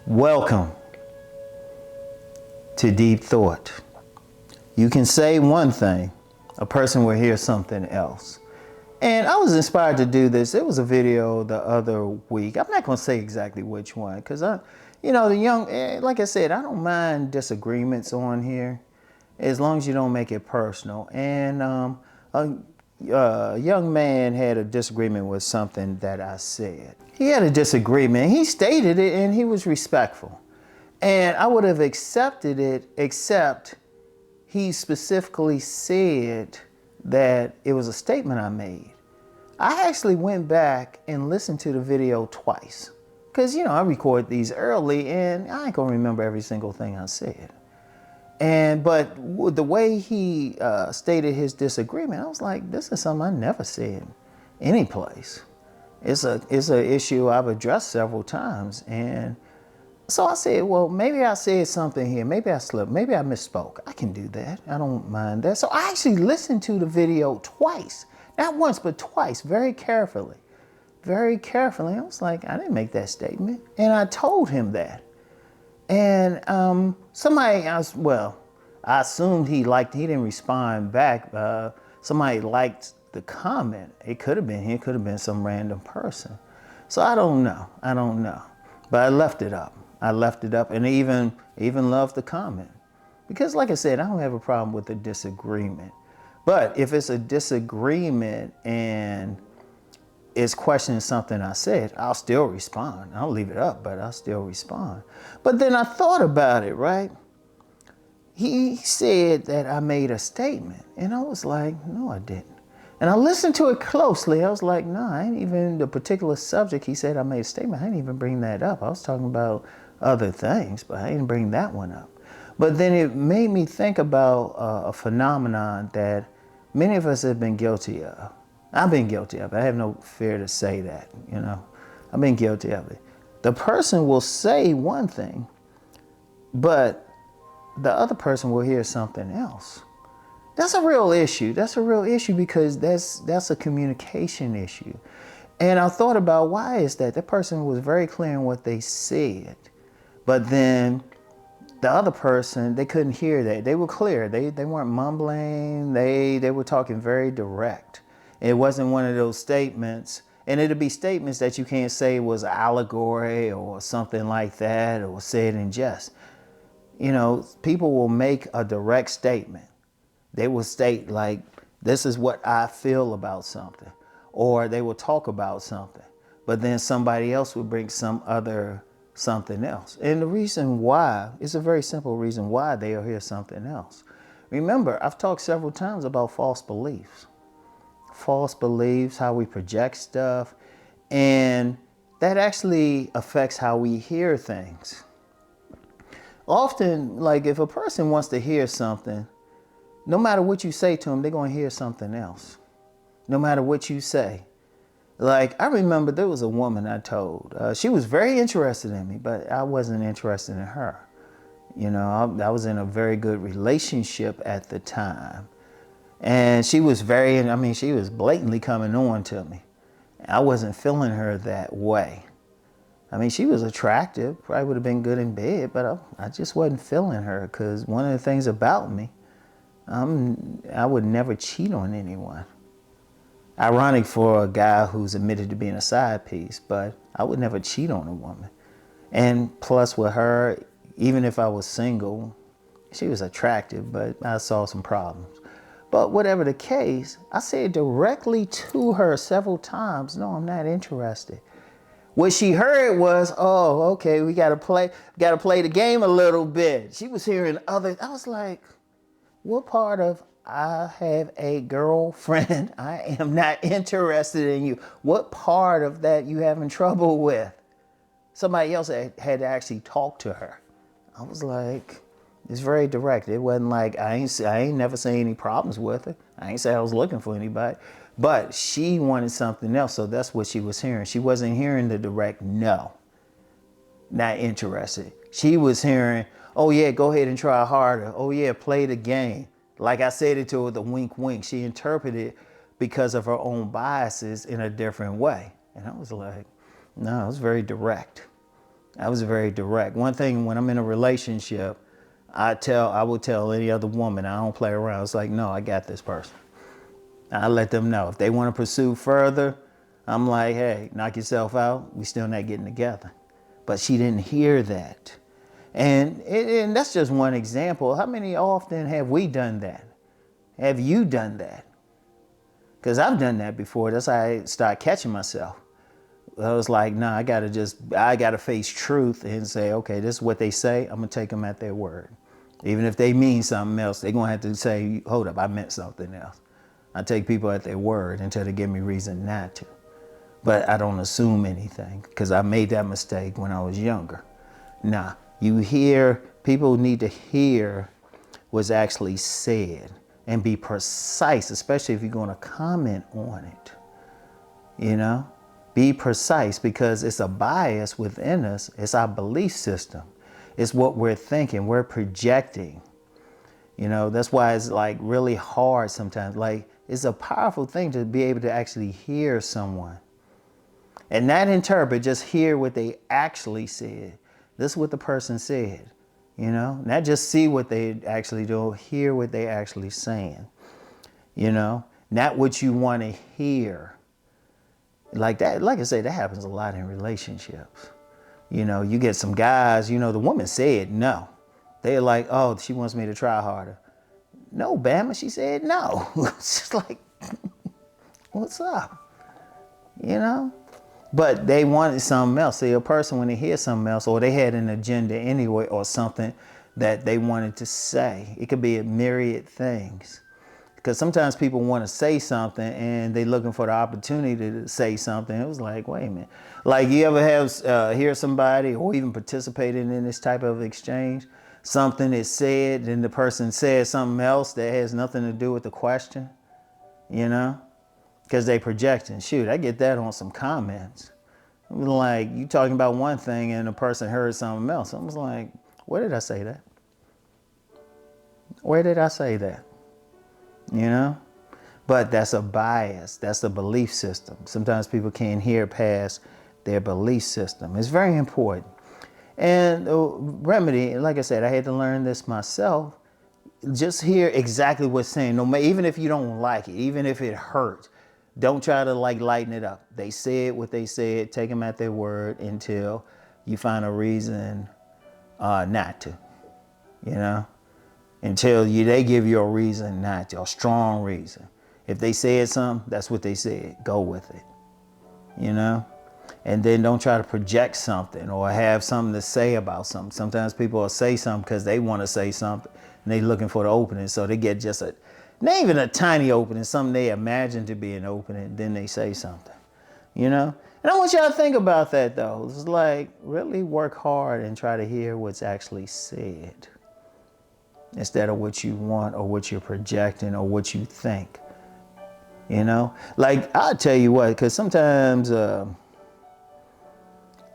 Welcome to Deep Thought. You can say one thing, a person will hear something else. And I was inspired to do this. It was a video the other week. I'm not going to say exactly which one because like I said, I don't mind disagreements on here as long as you don't make it personal. And a young man had a disagreement with something that I said. He had a disagreement. He stated it and he was respectful. And I would have accepted it, except he specifically said that it was a statement I made. I actually went back and listened to the video twice. Because, I record these early and I ain't gonna remember every single thing I said. But the way he stated his disagreement, I was like, this is something I never said any place. It's an issue I've addressed several times. And so I said, well, maybe I said something here. Maybe I slipped. Maybe I misspoke. I can do that. I don't mind that. So I actually listened to the video twice. Not once, but twice, very carefully. Very carefully. I was like, I didn't make that statement. And I told him that. And somebody else, I assumed he didn't respond back. Somebody liked the comment. It could have been him, it could have been some random person. So I don't know. But I left it up. And even loved the comment. Because like I said, I don't have a problem with a disagreement. But if it's a disagreement and it's questioning something I said, I'll still respond. I'll leave it up, but I'll still respond. But then I thought about it, right? He said that I made a statement. And I was like, no, I didn't. And I listened to it closely. I was like, no, I ain't even the particular subject he said I made a statement. I didn't even bring that up. I was talking about other things, but I didn't bring that one up. But then it made me think about a phenomenon that many of us have been guilty of. I've been guilty of it. I have no fear to say that, I've been guilty of it. The person will say one thing, but the other person will hear something else. That's a real issue. That's a real issue because that's a communication issue. And I thought about why is that? That person was very clear in what they said, but then the other person, they couldn't hear that. They were clear. They weren't mumbling. They were talking very direct. It wasn't one of those statements, and it'll be statements that you can't say was allegory or something like that or said in jest. People will make a direct statement. They will state like, this is what I feel about something, or they will talk about something, but then somebody else will bring something else. And the reason why, it's a very simple reason why they'll hear something else. Remember, I've talked several times about false beliefs. False beliefs, how we project stuff, and that actually affects how we hear things. Often, like if a person wants to hear something, no matter what you say to them, they're going to hear something else. No matter what you say. Like, I remember there was a woman I told. She was very interested in me, but I wasn't interested in her. I was in a very good relationship at the time. And she was she was blatantly coming on to me. I wasn't feeling her that way. She was attractive, probably would have been good in bed, but I just wasn't feeling her because one of the things about me, I would never cheat on anyone. Ironic for a guy who's admitted to being a side piece, but I would never cheat on a woman. And plus with her, even if I was single, she was attractive, but I saw some problems. But whatever the case, I said directly to her several times, no, I'm not interested. What she heard was, oh, okay, we gotta play the game a little bit. She was hearing I was like, what part of I have a girlfriend, I am not interested in you? What part of that you having trouble with? Somebody else had to actually talk to her. I was like, it's very direct. It wasn't like I ain't never seen any problems with her. I ain't say I was looking for anybody. But she wanted something else, so that's what she was hearing. She wasn't hearing the direct no, not interested. She was hearing, oh yeah, go ahead and try harder. Oh yeah, play the game. Like I said it to her, the wink, wink. She interpreted it because of her own biases in a different way. And I was like, no, it was very direct. I was very direct. One thing, when I'm in a relationship, I will tell any other woman, I don't play around. It's like, no, I got this person. I let them know. If they want to pursue further, I'm like, hey, knock yourself out. We still not getting together. But she didn't hear that. And that's just one example. How many often have we done that? Have you done that? Because I've done that before. That's how I start catching myself. I was like, nah, I gotta face truth and say, okay, this is what they say. I'm gonna take them at their word. Even if they mean something else, they're gonna have to say, hold up, I meant something else. I take people at their word until they give me reason not to. But I don't assume anything, because I made that mistake when I was younger. Nah, people need to hear what's actually said and be precise, especially if you're gonna comment on it, you know? Be precise, because it's a bias within us. It's our belief system. It's what we're thinking, we're projecting. You know, that's why it's like really hard sometimes. Like, it's a powerful thing to be able to actually hear someone and not interpret, just hear what they actually said. This is what the person said, you know, not just see what they actually do, hear what they actually saying, you know, not what you want to hear. Like that, like I say, that happens a lot in relationships. You know, you get some guys, you know, the woman said no. They're like, oh, she wants me to try harder. No, Bama, she said no. It's just like, what's up? You know? But they wanted something else. See, a person, when they hear something else, or they had an agenda anyway, or something that they wanted to say, it could be a myriad things. Because sometimes people want to say something and they're looking for the opportunity to say something. It was like, wait a minute. Like, you ever have hear somebody or even participated in this type of exchange? Something is said, then the person says something else that has nothing to do with the question, you know? Because they projecting. Shoot, I get that on some comments. It was like, you talking about one thing and the person heard something else. I was like, where did I say that? Where did I say that? You know? But that's a bias. That's a belief system. Sometimes people can't hear past their belief system. It's very important. And the remedy, like I said, I had to learn this myself. Just hear exactly what's saying. No, even if you don't like it, even if it hurts, don't try to like lighten it up. They said what they said. Take them at their word until you find a reason not to, you know? Until they give you a reason not to, a strong reason. If they said something, that's what they said. Go with it, you know? And then don't try to project something or have something to say about something. Sometimes people will say something because they want to say something and they're looking for the opening. So they get just not even a tiny opening, something they imagine to be an opening, then they say something, you know? And I want y'all to think about that, though. It's like, really work hard and try to hear what's actually said, instead of what you want or what you're projecting or what you think, you know? Like, I'll tell you what, because sometimes,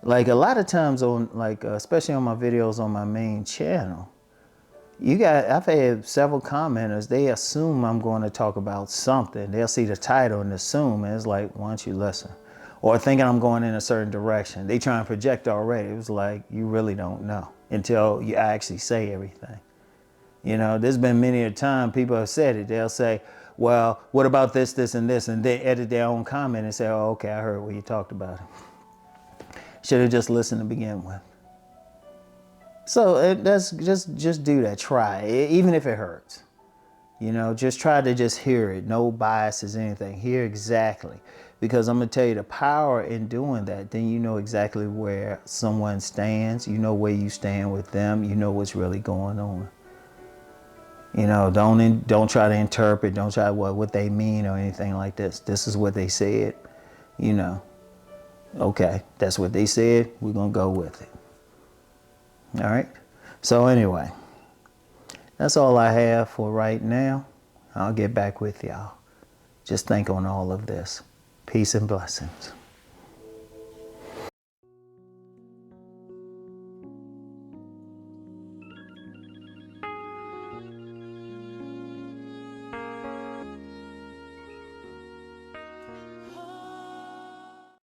like a lot of times on, like, especially on my videos on my main channel, I've had several commenters, they assume I'm going to talk about something. They'll see the title and assume, and it's like, why don't you listen? Or thinking I'm going in a certain direction. They try and project already. It was like, you really don't know until you actually say everything. You know, there's been many a time people have said it. They'll say, well, what about this, this, and this? And they edit their own comment and say, oh, okay, I heard what you talked about it. Should have just listened to begin with. So that's just do that. Try it, even if it hurts. You know, just try to just hear it. No biases, anything. Hear exactly. Because I'm going to tell you the power in doing that. Then you know exactly where someone stands. You know where you stand with them. You know what's really going on. You know, don't try to interpret. Don't try what they mean or anything like this. This is what they said. You know, okay, that's what they said. We're going to go with it. All right. So anyway, that's all I have for right now. I'll get back with y'all. Just think on all of this. Peace and blessings.